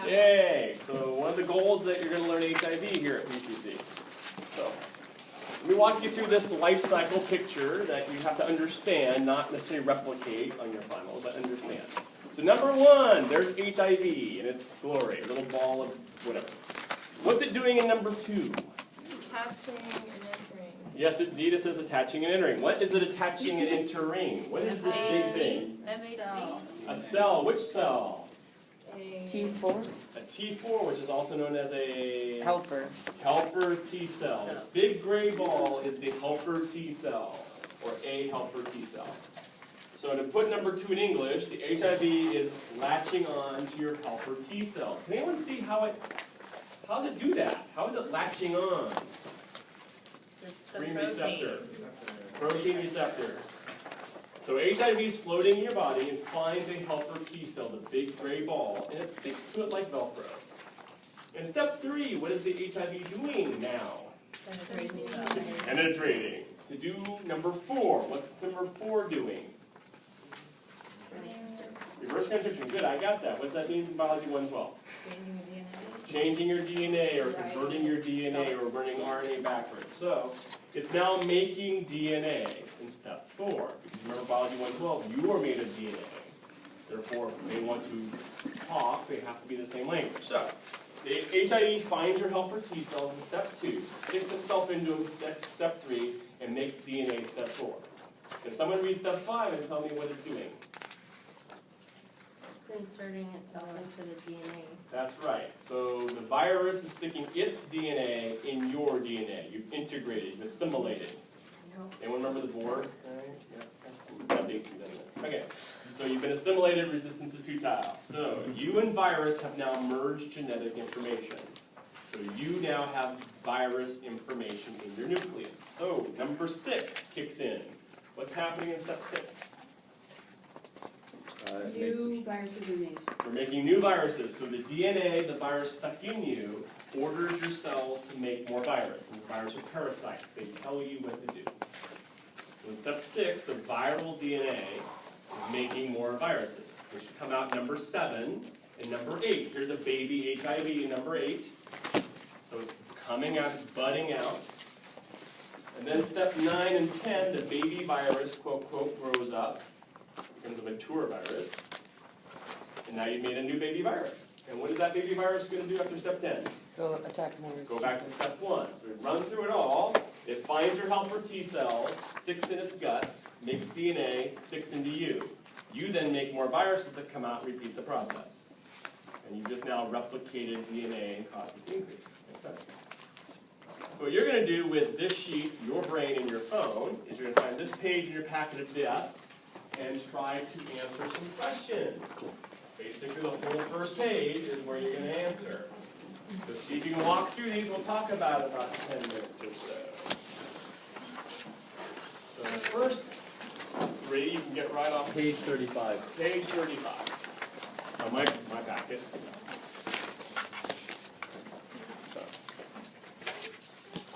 Yay! So one of the goals that you're going to learn HIV here at PCC. So let me walk you through this life cycle picture that you have to understand, not necessarily replicate on your final, but understand. So number one, there's HIV and its glory, a little ball of whatever. What's it doing in number two? Attaching and entering. Yes, indeed, it says attaching and entering. What is it attaching and entering? What is this big thing? MHC. A cell. Which cell? T4? A T4, which is also known as a Helper. helper T cell. This big gray ball is the helper T cell, or a helper T cell. So to put number two in English, the HIV is latching on to your helper T cell. Can anyone see how does it do that? How is it latching on? Screen receptor. Protein receptors. So HIV is floating in your body and finds a helper T cell, the big gray ball, and it sticks to it like Velcro. In step three, what is the HIV doing now? It's penetrating. To do number four, what's number four doing? Reverse transcription. Good, I got that. What's that mean in biology 112? Changing your DNA or converting your DNA or running RNA backwards. So it's now making DNA in step four. Because remember biology 112, you are made of DNA. Therefore, if they want to talk, they have to be the same language. So the HIV finds your helper T cells in step two, sticks itself into them step three, and makes DNA in step four. Can someone read step five and tell me what it's doing? It's inserting itself into the DNA. That's right. So the virus is sticking its DNA in your DNA. You've integrated, you've assimilated. Anyone remember the board? Okay. So you've been assimilated, resistance is futile. So you and virus have now merged genetic information. So you now have virus information in your nucleus. So number 6 kicks in. What's happening in step 6? New viruses are made. We're making new viruses. So the DNA, the virus stuck in you, orders your cells to make more virus. And the virus are parasites. They tell you what to do. So in step 6, the viral DNA is making more viruses, which come out number 7 and number 8. Here's a baby HIV in number 8. So it's coming out, it's budding out. And then step 9 and 10, the baby virus, quote, quote, grows up, becomes a mature virus. And now you've made a new baby virus. And what is that baby virus going to do after step 10? Go attack more. Go back to step 1. So we run through it all. It finds your helper T cells, sticks in its guts, makes DNA, sticks into you. You then make more viruses that come out and repeat the process. And you've just now replicated DNA and caused it to increase. Makes sense? So what you're going to do with this sheet, your brain, and your phone is you're going to find this page in your packet of death and try to answer some questions. Basically, the whole first page is where you're going to answer. So see if you can walk through these. We'll talk about 10 minutes or so. So the first 3, you can get right off Page 35. page 35. Oh, my packet. So,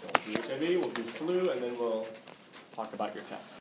we'll do HIV, we'll do flu, and then we'll talk about your test.